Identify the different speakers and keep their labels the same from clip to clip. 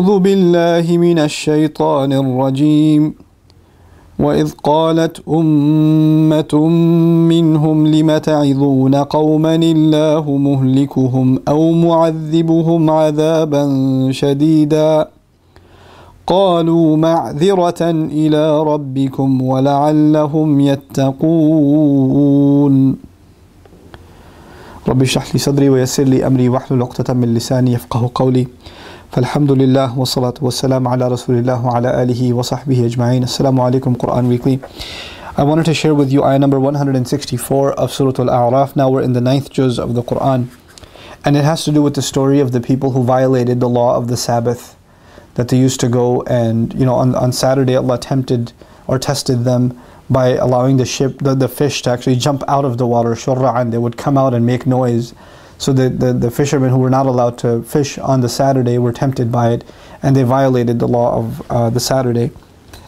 Speaker 1: أعوذ بالله من الشيطان الرجيم وإذ قالت أمة منهم لم تعظون قوما الله مهلكهم أو معذبهم عذابا شديدا قالوا معذرة إلى ربكم ولعلهم يتقون رب اشرح لي صدري ويسر لي أمري واحلل عقدة من لساني يفقهوا قولي فالحمد لله والصلاة والسلام على رسول الله وعلى آله وصحبه أجمعين. Assalamu alaikum, Quran Weekly. I wanted to share with you ayah number 164 of Surah Al-A'raf. Now we're in the 9th juz of the Quran, and it has to do with the story of the people who violated the law of the Sabbath, that they used to go and, on Saturday Allah tempted or tested them by allowing the fish to actually jump out of the water, shurra'an. They would come out and make noise. So the fishermen who were not allowed to fish on the Saturday were tempted by it, and they violated the law of the Saturday.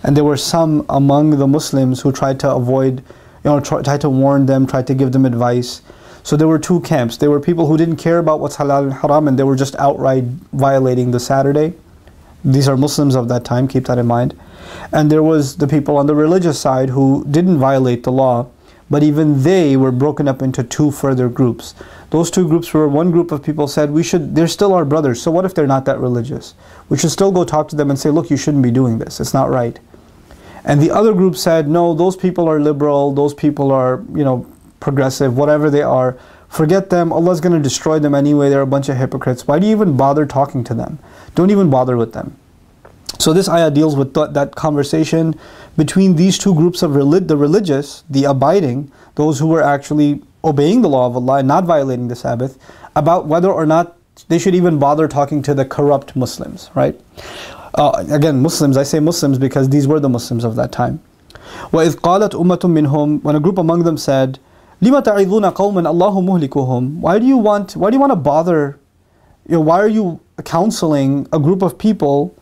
Speaker 1: And there were some among the Muslims who tried to avoid, tried to warn them, tried to give them advice. So there were two camps. There were people who didn't care about what's halal and haram, and they were just outright violating the Saturday. These are Muslims of that time, keep that in mind. And there was the people on the religious side who didn't violate the law, but even they were broken up into two further groups. Those two groups were, one group of people said, they're still our brothers, so what if they're not that religious? We should still go talk to them and say, look, you shouldn't be doing this, it's not right. And the other group said, no, those people are liberal, those people are, progressive, whatever they are, forget them, Allah's going to destroy them anyway, they're a bunch of hypocrites. Why do you even bother talking to them? Don't even bother with them. So this ayah deals with that conversation between these two groups of the religious, the abiding, those who were actually obeying the law of Allah and not violating the Sabbath, about whether or not they should even bother talking to the corrupt Muslims, right? Again, Muslims, I say Muslims because these were the Muslims of that time. وَإِذْ قَالَتْ أُمَّةٌ مِّنْهُمْ, when a group among them said, لِمَ تَعِظُونَ قَوْمًا اللَّهُ مُهْلِكُهُم, why do you want to bother, why are you counseling a group of people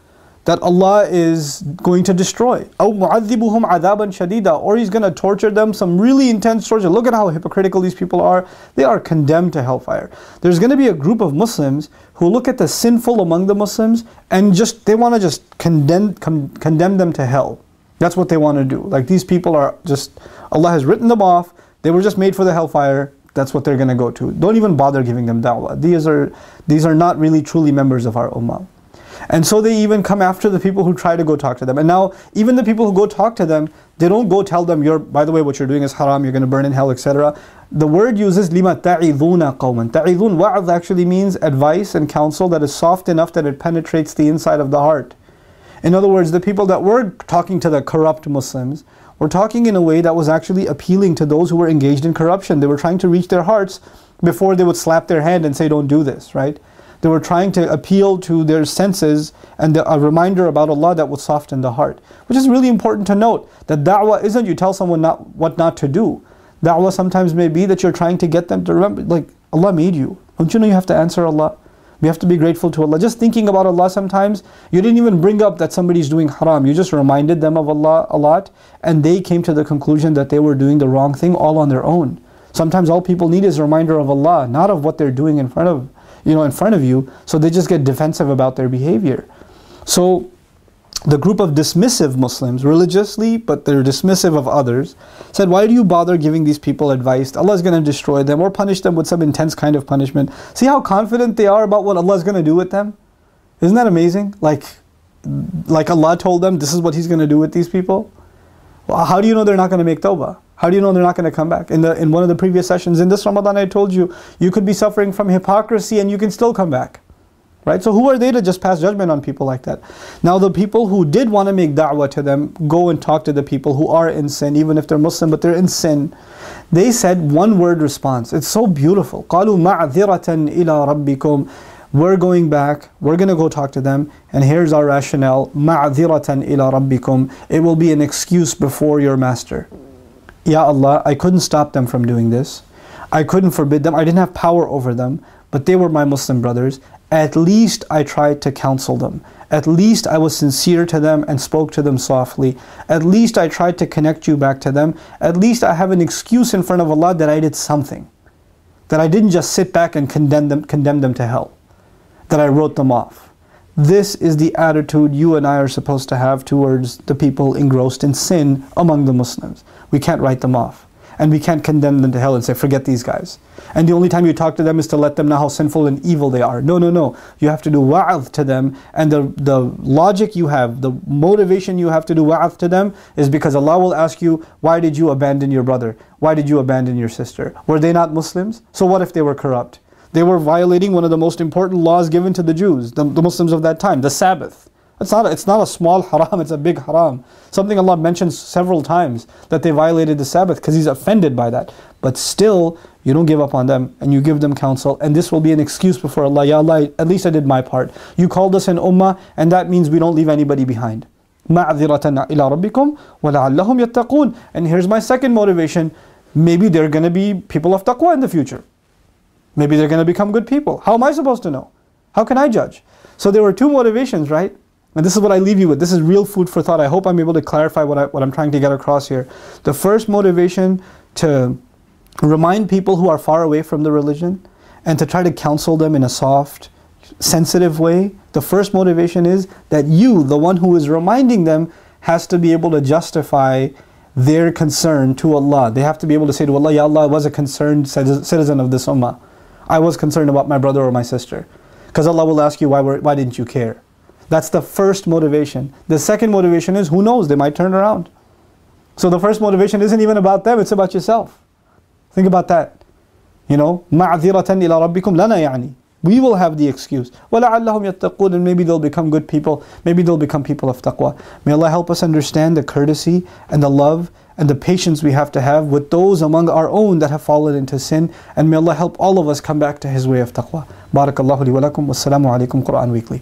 Speaker 1: that Allah is going to destroy? أَوْ مُعَذِّبُهُمْ عَذَابًا شَدِيدًا, or He's going to torture them some really intense torture. Look at how hypocritical these people are. They are condemned to hellfire. There's going to be a group of Muslims who look at the sinful among the Muslims and they want to just condemn them to hell. That's what they want to do. Like, these people are just, Allah has written them off. They were just made for the hellfire. That's what they're going to go to. Don't even bother giving them da'wah. These are not really truly members of our ummah. And so they even come after the people who try to go talk to them. And now, even the people who go talk to them, they don't go tell them, by the way, what you're doing is haram, you're going to burn in hell, etc. The word uses لِمَ تَعِظُونَ قَوْمًا. Ta'idhun, wa'adh actually means advice and counsel that is soft enough that it penetrates the inside of the heart. In other words, the people that were talking to the corrupt Muslims were talking in a way that was actually appealing to those who were engaged in corruption. They were trying to reach their hearts before they would slap their hand and say, don't do this, right? They were trying to appeal to their senses and a reminder about Allah that would soften the heart. Which is really important to note, that da'wah isn't you tell someone what not to do. Da'wah sometimes may be that you're trying to get them to remember, like, Allah made you. Don't you know you have to answer Allah? You have to be grateful to Allah. Just thinking about Allah sometimes, you didn't even bring up that somebody's doing haram. You just reminded them of Allah a lot, and they came to the conclusion that they were doing the wrong thing all on their own. Sometimes all people need is a reminder of Allah, not of what they're doing in front of you, so they just get defensive about their behavior. So the group of dismissive Muslims, religiously, but they're dismissive of others, said, why do you bother giving these people advice? Allah is going to destroy them or punish them with some intense kind of punishment. See how confident they are about what Allah is going to do with them? Isn't that amazing? Like Allah told them this is what He's going to do with these people. Well, how do you know they're not going to make tawbah? How do you know they're not going to come back? In one of the previous sessions, in this Ramadan, I told you, you could be suffering from hypocrisy and you can still come back. Right? So who are they to just pass judgment on people like that? Now the people who did want to make da'wah to them, go and talk to the people who are in sin, even if they're Muslim, but they're in sin. They said one word response. It's so beautiful. قَالُوا مَعْذِرَةً إِلَىٰ رَبِّكُمْ. We're going back, we're going to go talk to them, and here's our rationale. مَعْذِرَةً إِلَىٰ رَبِّكُمْ. It will be an excuse before your master. Ya Allah, I couldn't stop them from doing this. I couldn't forbid them. I didn't have power over them, but they were my Muslim brothers. At least I tried to counsel them. At least I was sincere to them and spoke to them softly. At least I tried to connect you back to them. At least I have an excuse in front of Allah that I did something. That I didn't just sit back and condemn them to hell. That I wrote them off. This is the attitude you and I are supposed to have towards the people engrossed in sin among the Muslims. We can't write them off. And we can't condemn them to hell and say, forget these guys. And the only time you talk to them is to let them know how sinful and evil they are. No, no, no. You have to do wa'adh to them. And the logic you have, the motivation you have to do wa'adh to them is because Allah will ask you, why did you abandon your brother? Why did you abandon your sister? Were they not Muslims? So what if they were corrupt? They were violating one of the most important laws given to the Jews, the Muslims of that time, the Sabbath. It's not a small haram, it's a big haram. Something Allah mentions several times, that they violated the Sabbath because He's offended by that. But still, you don't give up on them and you give them counsel, and this will be an excuse before Allah. Ya Allah, at least I did my part. You called us an ummah, and that means we don't leave anybody behind. مَعْذِرَةً إِلَىٰ رَبِّكُمْ وَلَعَلَّهُمْ يَتَّقُونَ. And here's my second motivation. Maybe they're going to be people of taqwa in the future. Maybe they're going to become good people. How am I supposed to know? How can I judge? So there were two motivations, right? And this is what I leave you with. This is real food for thought. I hope I'm able to clarify what I'm trying to get across here. The first motivation, to remind people who are far away from the religion and to try to counsel them in a soft, sensitive way. The first motivation is that you, the one who is reminding them, has to be able to justify their concern to Allah. They have to be able to say to Allah, Ya Allah, I was a concerned citizen of this ummah. I was concerned about my brother or my sister. Because Allah will ask you, why didn't you care? That's the first motivation. The second motivation is, who knows, they might turn around. So the first motivation isn't even about them, it's about yourself. Think about that. You know, مَعْذِرَةً إِلَىٰ رَبِّكُمْ لَنَا يعني. We will have the excuse. وَلَعَلَّهُمْ يَتَّقُونَ. And maybe they'll become good people. Maybe they'll become people of taqwa. May Allah help us understand the courtesy and the love and the patience we have to have with those among our own that have fallen into sin. And may Allah help all of us come back to His way of taqwa. Barakallahu li wa lakum. Wassalamu alaikum. Quran Weekly.